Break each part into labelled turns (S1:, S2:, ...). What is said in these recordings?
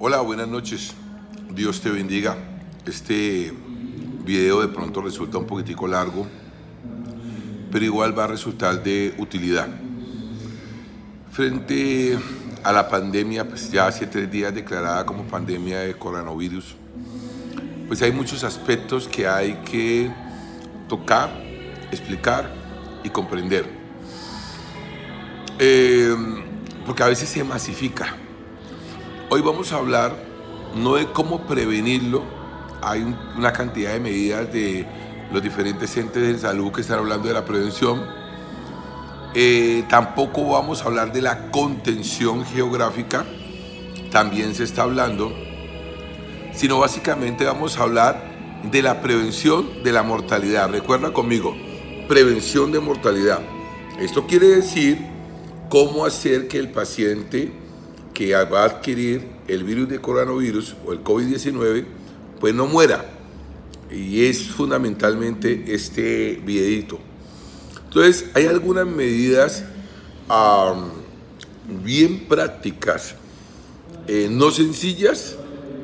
S1: Hola, buenas noches. Dios te bendiga. Este video de pronto resulta un poquitico largo, pero igual va a resultar de utilidad. Frente a la pandemia, pues ya hace 3 días declarada como pandemia de coronavirus, pues hay muchos aspectos que hay que tocar, explicar y comprender. Porque a veces se masifica. Hoy vamos a hablar no de cómo prevenirlo, hay una cantidad de medidas de los diferentes entes de salud que están hablando de la prevención. Tampoco vamos a hablar de la contención geográfica, también se está hablando, sino básicamente vamos a hablar de la prevención de la mortalidad. Recuerda conmigo, prevención de mortalidad. Esto quiere decir cómo hacer que el paciente que va a adquirir el virus de coronavirus o el COVID-19, pues no muera. Y es fundamentalmente este videito. Entonces, hay algunas medidas bien prácticas, no sencillas,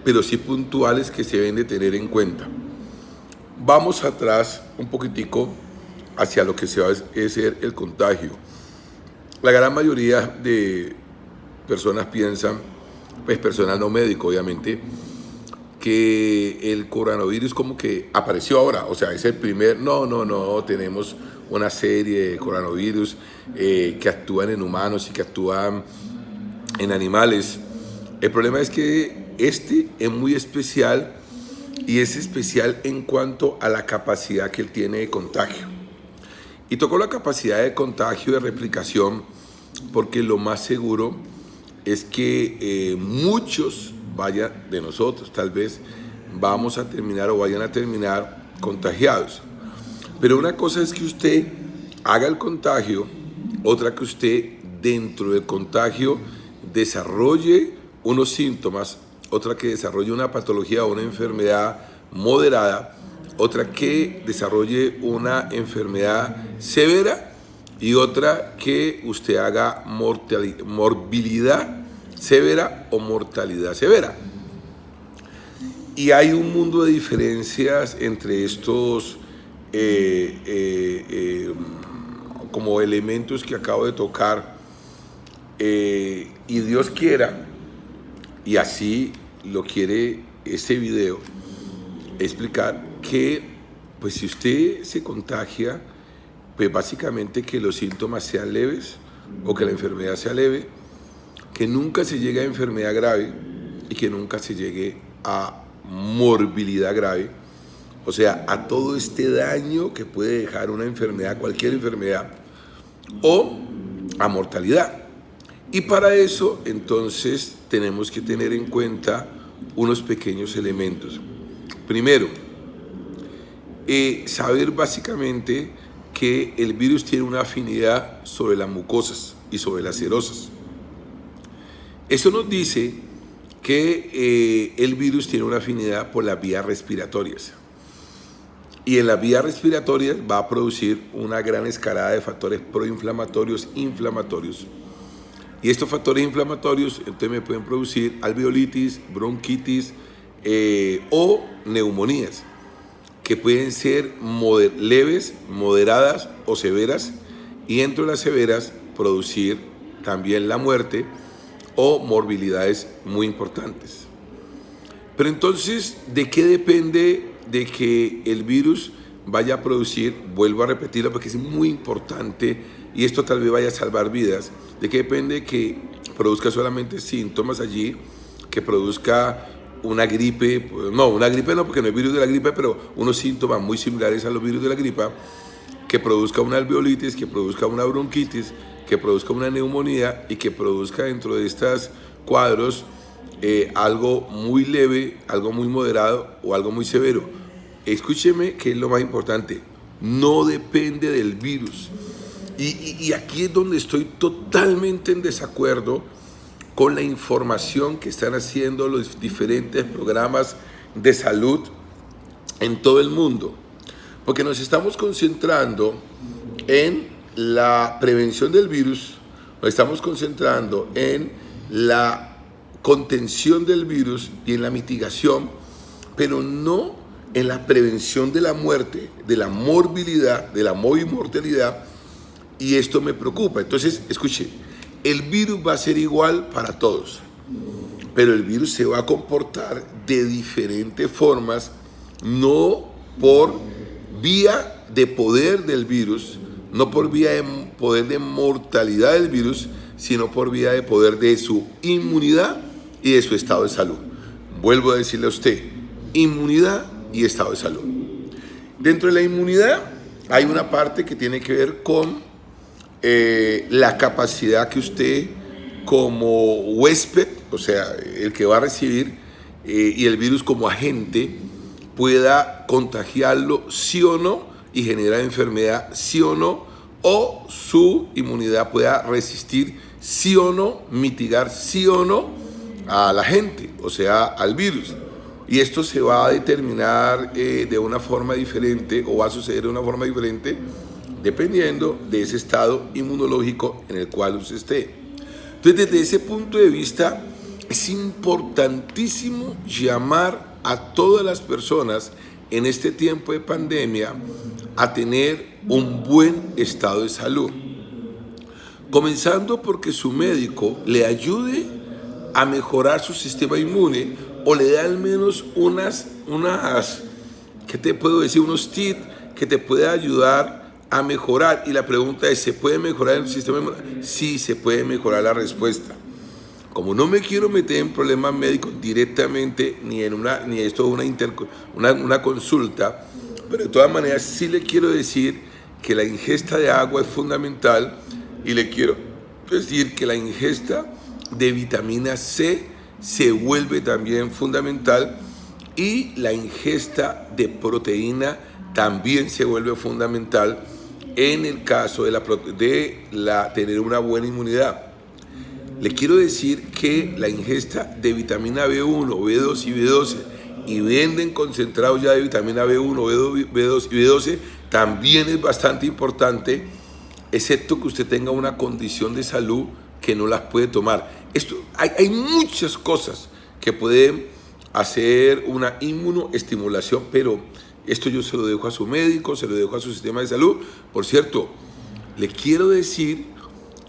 S1: pero sí puntuales que se deben de tener en cuenta. Vamos atrás un poquitico hacia lo que se va a hacer el contagio. La gran mayoría de personas piensan, pues personal no médico obviamente, que el coronavirus como que apareció ahora, o sea, es el primer, no, tenemos una serie de coronavirus que actúan en humanos y que actúan en animales. El problema es que este es muy especial y es especial en cuanto a la capacidad que él tiene de contagio. Y tocó la capacidad de contagio, de replicación, porque lo más seguro es que muchos de nosotros tal vez vamos a terminar o vayan a terminar contagiados. Pero una cosa es que usted haga el contagio, otra que usted dentro del contagio desarrolle unos síntomas, otra que desarrolle una patología o una enfermedad moderada, otra que desarrolle una enfermedad severa y otra que usted haga morbilidad severa o mortalidad severa. Y hay un mundo de diferencias entre estos como elementos que acabo de tocar, y Dios quiera, y así lo quiere este video, explicar que pues si usted se contagia, pues básicamente que los síntomas sean leves o que la enfermedad sea leve, que nunca se llegue a enfermedad grave y que nunca se llegue a morbilidad grave, o sea, a todo este daño que puede dejar una enfermedad, cualquier enfermedad, o a mortalidad. Y para eso, entonces, tenemos que tener en cuenta unos pequeños elementos. Primero, saber básicamente que el virus tiene una afinidad sobre las mucosas y sobre las serosas. Eso nos dice que el virus tiene una afinidad por las vías respiratorias. Y en las vías respiratorias va a producir una gran escalada de factores proinflamatorios, inflamatorios. Y estos factores inflamatorios entonces me pueden producir alveolitis, bronquitis o neumonías, que pueden ser leves, moderadas o severas, y dentro de las severas producir también la muerte o morbilidades muy importantes. Pero entonces, ¿de qué depende de que el virus vaya a producir? Vuelvo a repetirlo porque es muy importante y esto tal vez vaya a salvar vidas. ¿De qué depende que produzca solamente síntomas allí, que produzca una gripe? No, una gripe no, porque no es virus de la gripe, pero unos síntomas muy similares a los virus de la gripa, que produzca una alveolitis, que produzca una bronquitis, que produzca una neumonía y que produzca dentro de estos cuadros algo muy leve, algo muy moderado o algo muy severo. Escúcheme que es lo más importante, no depende del virus. Y aquí es donde estoy totalmente en desacuerdo con la información que están haciendo los diferentes programas de salud en todo el mundo, porque nos estamos concentrando en la prevención del virus, nos estamos concentrando en la contención del virus y en la mitigación, pero no en la prevención de la muerte, de la morbilidad, de la mortalidad, y esto me preocupa. Entonces, escuche, el virus va a ser igual para todos, pero el virus se va a comportar de diferentes formas, no por vía de poder del virus, no por vía de poder de mortalidad del virus, sino por vía de poder de su inmunidad y de su estado de salud. Vuelvo a decirle a usted, inmunidad y estado de salud. Dentro de la inmunidad hay una parte que tiene que ver con la capacidad que usted como huésped, o sea, el que va a recibir y el virus como agente, pueda contagiarlo sí o no y generar enfermedad sí o no, o su inmunidad pueda resistir sí o no, mitigar sí o no a la gente, o sea, al virus. Y esto se va a determinar de una forma diferente, o va a suceder de una forma diferente, dependiendo de ese estado inmunológico en el cual usted esté. Entonces, desde ese punto de vista, es importantísimo llamar a todas las personas en este tiempo de pandemia a tener un buen estado de salud. Comenzando porque su médico le ayude a mejorar su sistema inmune o le dé al menos unas ¿qué te puedo decir? Unos tips que te pueda ayudar a mejorar. Y la pregunta es, ¿se puede mejorar el sistema inmune? Sí, se puede mejorar la respuesta. Como no me quiero meter en problemas médicos directamente, ni esto es una consulta, pero de todas maneras sí le quiero decir que la ingesta de agua es fundamental, y le quiero decir que la ingesta de vitamina C se vuelve también fundamental, y la ingesta de proteína también se vuelve fundamental en el caso de tener una buena inmunidad. Le quiero decir que la ingesta de vitamina B1, B2 y B12, y venden concentrados ya de vitamina B1, B2 y B12, también es bastante importante, excepto que usted tenga una condición de salud que no las puede tomar. Hay muchas cosas que pueden hacer una inmunoestimulación, pero esto yo se lo dejo a su médico, se lo dejo a su sistema de salud. Por cierto, le quiero decir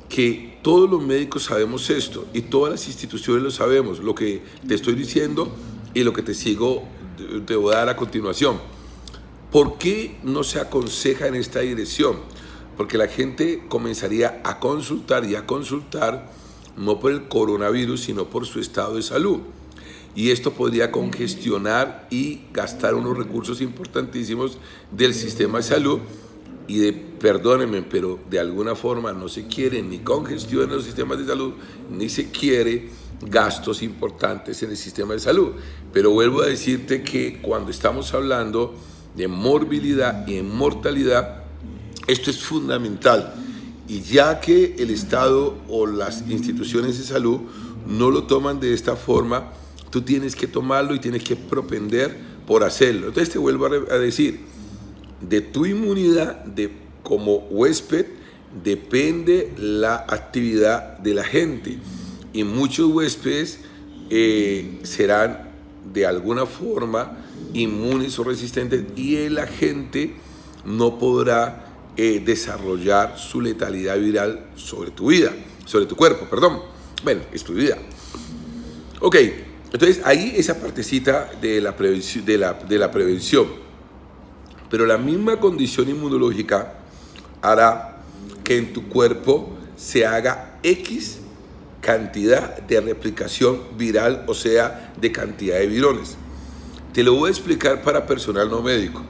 S1: que todos los médicos sabemos esto y todas las instituciones lo sabemos, lo que te estoy diciendo y lo que te voy a dar a continuación. ¿Por qué no se aconseja en esta dirección? Porque la gente comenzaría a consultar no por el coronavirus, sino por su estado de salud. Y esto podría congestionar y gastar unos recursos importantísimos del sistema de salud. Y perdónenme, pero de alguna forma no se quiere ni congestión en los sistemas de salud, ni se quiere gastos importantes en el sistema de salud. Pero vuelvo a decirte que cuando estamos hablando de morbilidad y mortalidad, esto es fundamental. Y ya que el Estado o las instituciones de salud no lo toman de esta forma, tú tienes que tomarlo y tienes que propender por hacerlo. Entonces te vuelvo a decir, de tu inmunidad como huésped depende la actividad de la gente, y muchos huéspedes serán de alguna forma inmunes o resistentes, y el agente no podrá desarrollar su letalidad viral sobre tu cuerpo. Bueno, es tu vida. Ok, entonces ahí esa partecita de la prevención. Pero la misma condición inmunológica hará que en tu cuerpo se haga X cantidad de replicación viral, o sea, de cantidad de virones. Te lo voy a explicar para personal no médico.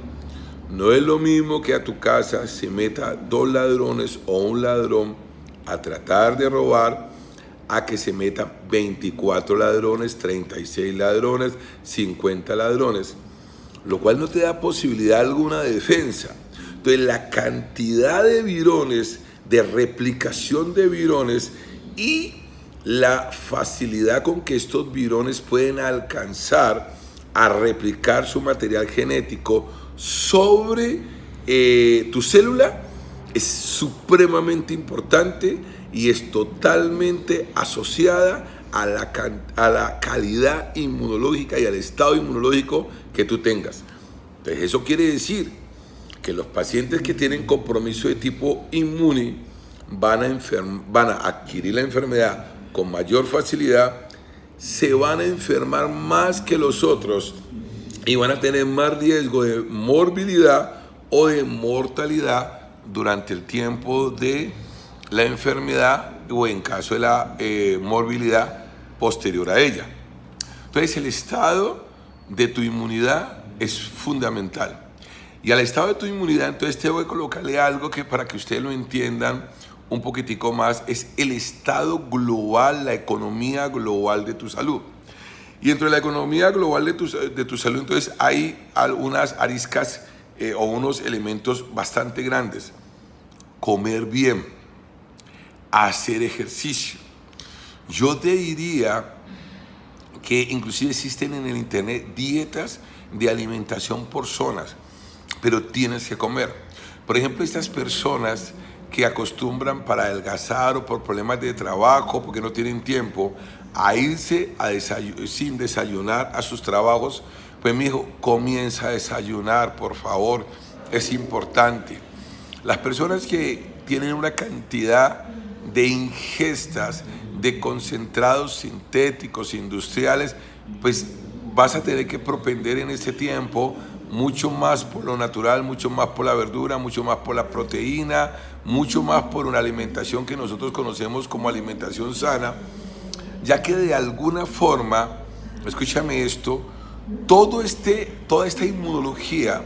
S1: No es lo mismo que a tu casa se meta 2 ladrones o un ladrón a tratar de robar, a que se metan 24 ladrones, 36 ladrones, 50 ladrones, lo cual no te da posibilidad alguna de defensa. Entonces, la cantidad de virones, de replicación de virones, y la facilidad con que estos virones pueden alcanzar a replicar su material genético sobre tu célula es supremamente importante, y es totalmente asociada a la calidad inmunológica y al estado inmunológico que tú tengas. Entonces eso quiere decir que los pacientes que tienen compromiso de tipo inmune van a adquirir la enfermedad con mayor facilidad, se van a enfermar más que los otros y van a tener más riesgo de morbilidad o de mortalidad durante el tiempo de la enfermedad o en caso de la morbilidad posterior a ella. Entonces el estado de tu inmunidad es fundamental. Y al estado de tu inmunidad, entonces te voy a colocarle algo que para que ustedes lo entiendan un poquitico más, es el estado global, la economía global de tu salud. Y dentro de la economía global de tu salud, entonces hay algunas ariscas o unos elementos bastante grandes. Comer bien, hacer ejercicio. Yo te diría que inclusive existen en el internet dietas de alimentación por zonas, pero tienes que comer. Por ejemplo, estas personas que acostumbran para adelgazar o por problemas de trabajo, porque no tienen tiempo, a irse sin desayunar a sus trabajos, pues mi hijo, comienza a desayunar, por favor, es importante. Las personas que tienen una cantidad de ingestas de concentrados sintéticos, industriales, pues vas a tener que propender en este tiempo mucho más por lo natural, mucho más por la verdura, mucho más por la proteína, mucho más por una alimentación que nosotros conocemos como alimentación sana, ya que de alguna forma, escúchame esto, toda esta inmunología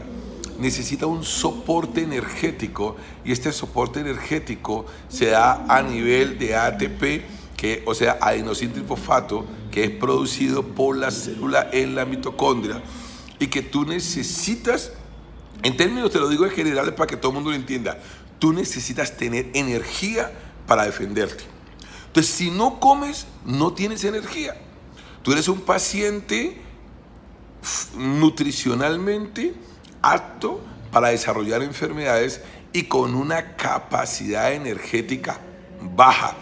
S1: necesita un soporte energético y este soporte energético se da a nivel de ATP, o sea, adenosín trifosfato, que es producido por la célula en la mitocondria y que tú necesitas, en términos te lo digo en general para que todo el mundo lo entienda, tú necesitas tener energía para defenderte. Entonces, si no comes, no tienes energía. Tú eres un paciente nutricionalmente apto para desarrollar enfermedades y con una capacidad energética baja.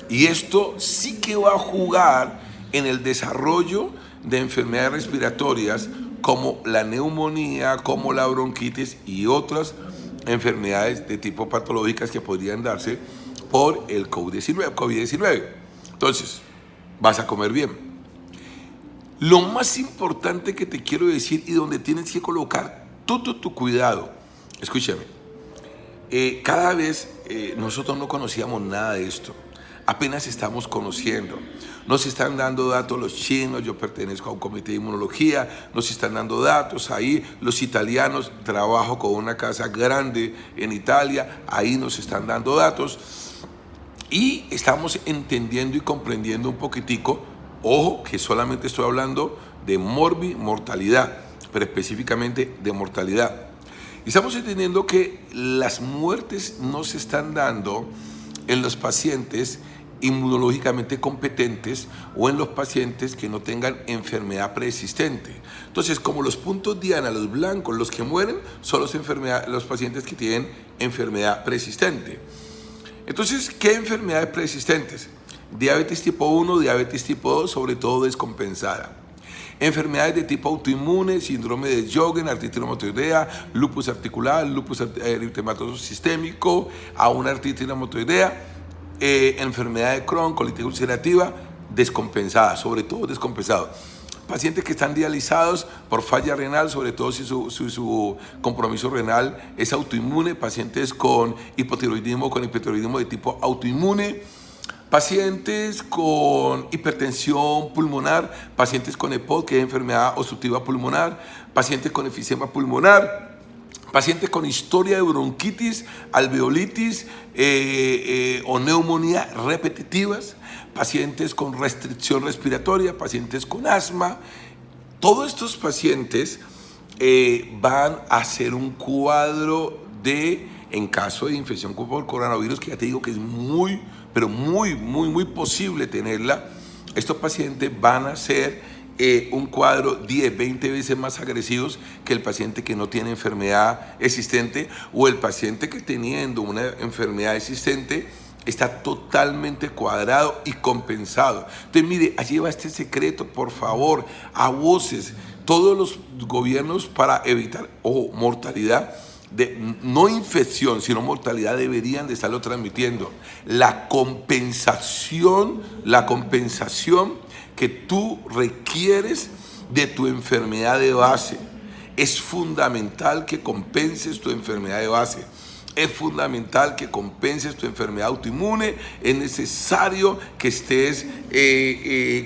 S1: Y esto sí que va a jugar en el desarrollo de enfermedades respiratorias como la neumonía, como la bronquitis y otras enfermedades de tipo patológicas que podrían darse por el COVID-19. Entonces, vas a comer bien. Lo más importante que te quiero decir y donde tienes que colocar todo tu cuidado, escúchame, cada vez nosotros no conocíamos nada de esto, apenas estamos conociendo, nos están dando datos los chinos, yo pertenezco a un comité de inmunología, nos están dando datos ahí, los italianos, trabajo con una casa grande en Italia, ahí nos están dando datos y estamos entendiendo y comprendiendo un poquitico, ojo que solamente estoy hablando de mortalidad, pero específicamente de mortalidad. Y estamos entendiendo que las muertes no se están dando en los pacientes inmunológicamente competentes o en los pacientes que no tengan enfermedad preexistente. Entonces, como los puntos diana, los blancos, los que mueren, son los pacientes que tienen enfermedad preexistente. Entonces, ¿qué enfermedades preexistentes? Diabetes tipo 1, diabetes tipo 2, sobre todo descompensada. Enfermedades de tipo autoinmune, síndrome de Sjögren, artritis reumatoidea, lupus articular, lupus eritematoso sistémico, a una artritis reumatoidea, enfermedad de Crohn, colitis ulcerativa, descompensada, sobre todo descompensado. Pacientes que están dializados por falla renal, sobre todo si su compromiso renal es autoinmune, pacientes con hipotiroidismo, con hipertiroidismo de tipo autoinmune, pacientes con hipertensión pulmonar, pacientes con EPOC, que es enfermedad obstructiva pulmonar, pacientes con efisema pulmonar, pacientes con historia de bronquitis, alveolitis o neumonía repetitivas, pacientes con restricción respiratoria, pacientes con asma. Todos estos pacientes van a hacer un cuadro en caso de infección por coronavirus, que ya te digo que es muy posible tenerla. Estos pacientes van a ser un cuadro 10, 20 veces más agresivos que el paciente que no tiene enfermedad existente o el paciente que teniendo una enfermedad existente está totalmente cuadrado y compensado. Entonces, mire, allí va este secreto, por favor, a voces, todos los gobiernos para evitar, ojo, mortalidad, no infección, sino mortalidad, deberían de estarlo transmitiendo. La compensación que tú requieres de tu enfermedad de base. Es fundamental que compenses tu enfermedad de base. Es fundamental que compenses tu enfermedad autoinmune. Es necesario que estés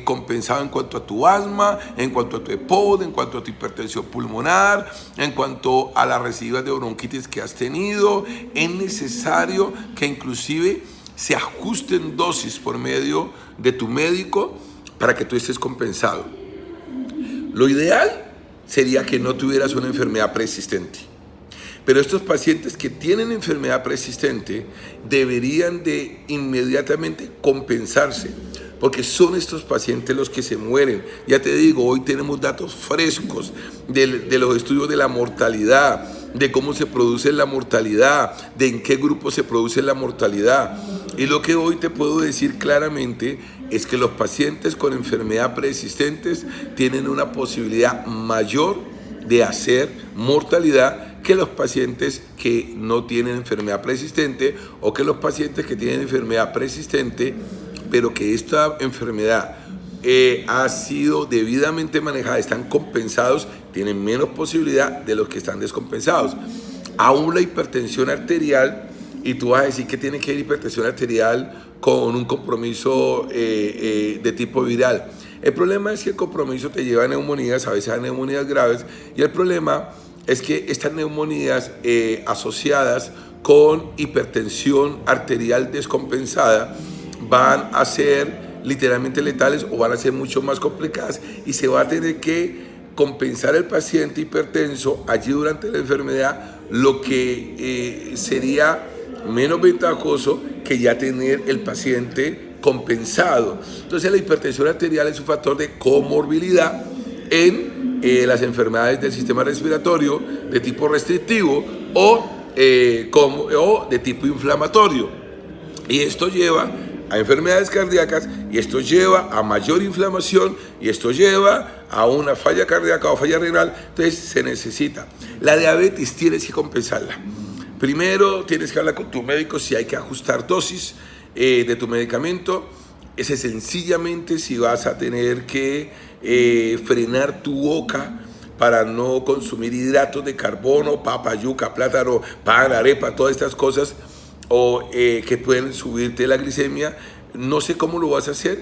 S1: compensado en cuanto a tu asma, en cuanto a tu EPOD, en cuanto a tu hipertensión pulmonar, en cuanto a las recidivas de bronquitis que has tenido. Es necesario que inclusive se ajusten dosis por medio de tu médico para que tú estés compensado. Lo ideal sería que no tuvieras una enfermedad preexistente. Pero estos pacientes que tienen enfermedad preexistente deberían de inmediatamente compensarse, porque son estos pacientes los que se mueren. Ya te digo, hoy tenemos datos frescos de los estudios de la mortalidad, de cómo se produce la mortalidad, de en qué grupo se produce la mortalidad. Y lo que hoy te puedo decir claramente es que los pacientes con enfermedad preexistentes tienen una posibilidad mayor de hacer mortalidad que los pacientes que no tienen enfermedad preexistente, o que los pacientes que tienen enfermedad preexistente, pero que esta enfermedad ha sido debidamente manejada, están compensados, tienen menos posibilidad de los que están descompensados. Aún la hipertensión arterial, y tú vas a decir que tiene que ir hipertensión arterial con un compromiso de tipo viral. El problema es que el compromiso te lleva a neumonías, a veces a neumonías graves, y el problema es que estas neumonías asociadas con hipertensión arterial descompensada van a ser literalmente letales, o van a ser mucho más complicadas, y se va a tener que compensar el paciente hipertenso allí durante la enfermedad, lo que sería menos ventajoso que ya tener el paciente compensado. Entonces la hipertensión arterial es un factor de comorbilidad en las enfermedades del sistema respiratorio de tipo restrictivo o de tipo inflamatorio, y esto lleva a enfermedades cardíacas, y esto lleva a mayor inflamación, y esto lleva a una falla cardíaca o falla renal. Entonces se necesita. La diabetes tienes que compensarla. Primero tienes que hablar con tu médico si hay que ajustar dosis de tu medicamento. Ese sencillamente si vas a tener que frenar tu boca para no consumir hidratos de carbono, papa, yuca, plátano, pan, arepa, todas estas cosas, o que pueden subirte la glicemia. No sé cómo lo vas a hacer,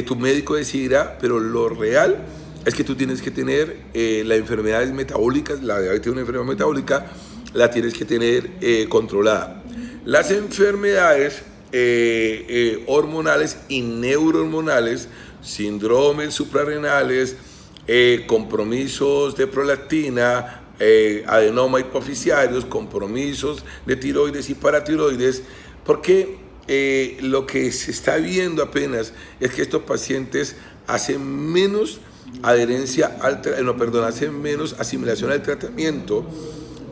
S1: tu médico decidirá, pero lo real es que tú tienes que tener las enfermedades metabólicas. La diabetes es una enfermedad metabólica, la tienes que tener controlada. Las enfermedades hormonales y neurohormonales, síndromes suprarrenales, compromisos de prolactina, adenoma hipoficiarios, compromisos de tiroides y paratiroides, porque lo que se está viendo apenas es que estos pacientes hacen menos hacen menos asimilación al tratamiento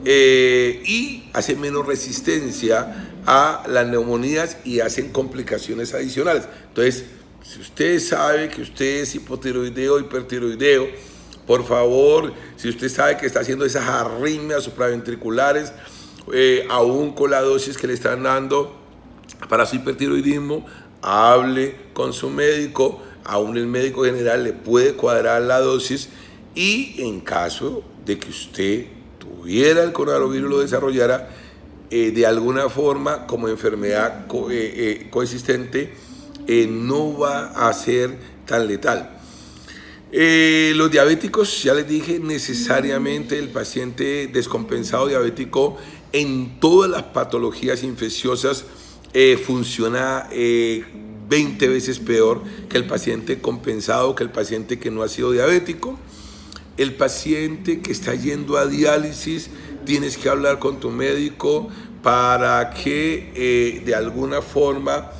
S1: y hacen menos resistencia a las neumonías y hacen complicaciones adicionales. Entonces, si usted sabe que usted es hipotiroideo, hipertiroideo, por favor, si usted sabe que está haciendo esas arritmias supraventriculares, aún con la dosis que le están dando para su hipertiroidismo, hable con su médico. Aún el médico general le puede cuadrar la dosis, y en caso de que usted tuviera el coronavirus, lo desarrollara de alguna forma como enfermedad coexistente, no va a ser tan letal. Los diabéticos, ya les dije, necesariamente el paciente descompensado diabético en todas las patologías infecciosas funciona 20 veces peor que el paciente compensado, que el paciente que no ha sido diabético. El paciente que está yendo a diálisis, tienes que hablar con tu médico para que de alguna forma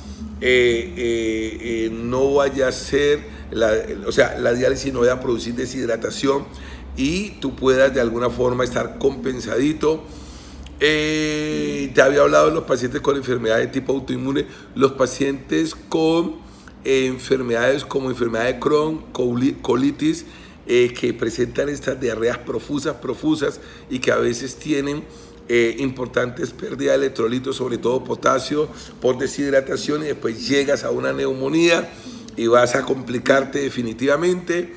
S1: no vaya a ser, la diálisis no vaya a producir deshidratación y tú puedas de alguna forma estar compensadito. Te había hablado de los pacientes con enfermedades de tipo autoinmune, los pacientes con enfermedades como enfermedad de Crohn, colitis, que presentan estas diarreas profusas y que a veces tienen importantes pérdidas de electrolitos, sobre todo potasio, por deshidratación, y después llegas a una neumonía y vas a complicarte definitivamente.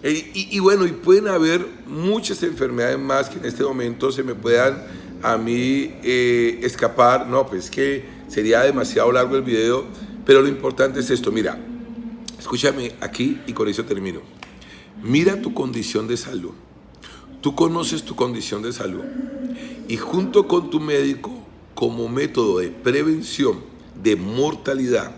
S1: Y bueno, y pueden haber muchas enfermedades más que en este momento se me puedan a mí escapar. No, pues que sería demasiado largo el video, pero lo importante es esto. Mira, escúchame aquí y con eso termino. Mira tu condición de salud. Tú conoces tu condición de salud y junto con tu médico, como método de prevención de mortalidad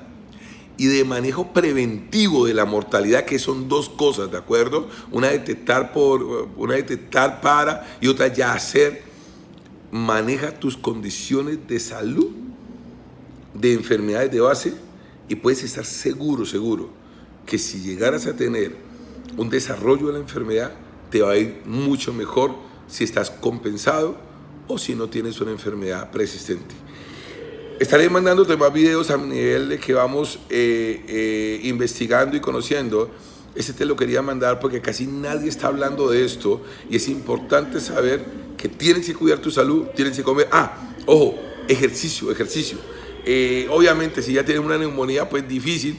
S1: y de manejo preventivo de la mortalidad, que son dos cosas, ¿de acuerdo? Una detectar para y otra ya hacer. Maneja tus condiciones de salud, de enfermedades de base, y puedes estar seguro que si llegaras a tener un desarrollo de la enfermedad, te va a ir mucho mejor si estás compensado o si no tienes una enfermedad persistente. Estaré mandándote más videos a nivel de que vamos investigando y conociendo. Este te lo quería mandar porque casi nadie está hablando de esto y es importante saber que tienes que cuidar tu salud, tienes que comer. Ojo, ejercicio. Obviamente si ya tienes una neumonía, pues difícil,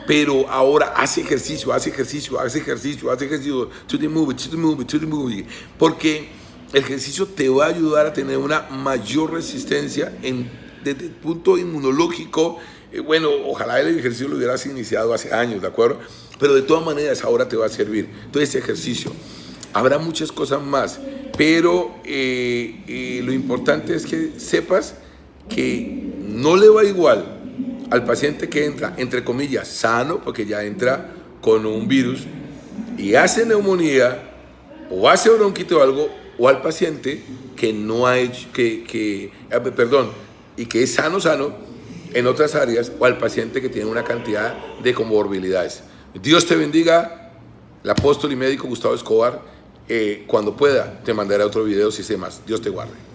S1: pero ahora haz ejercicio, to the movie, porque el ejercicio te va a ayudar a tener una mayor resistencia desde el punto inmunológico. Bueno, ojalá el ejercicio lo hubieras iniciado hace años, ¿de acuerdo? Pero de todas maneras ahora te va a servir. Entonces, ejercicio. Habrá muchas cosas más, pero lo importante es que sepas que no le va igual al paciente que entra, entre comillas, sano, porque ya entra con un virus y hace neumonía o hace bronquitis o algo, o al paciente que no ha hecho, y que es sano en otras áreas, o al paciente que tiene una cantidad de comorbilidades. Dios te bendiga. El apóstol y médico Gustavo Escobar. Cuando pueda te mandaré otro video si sé más. Dios te guarde.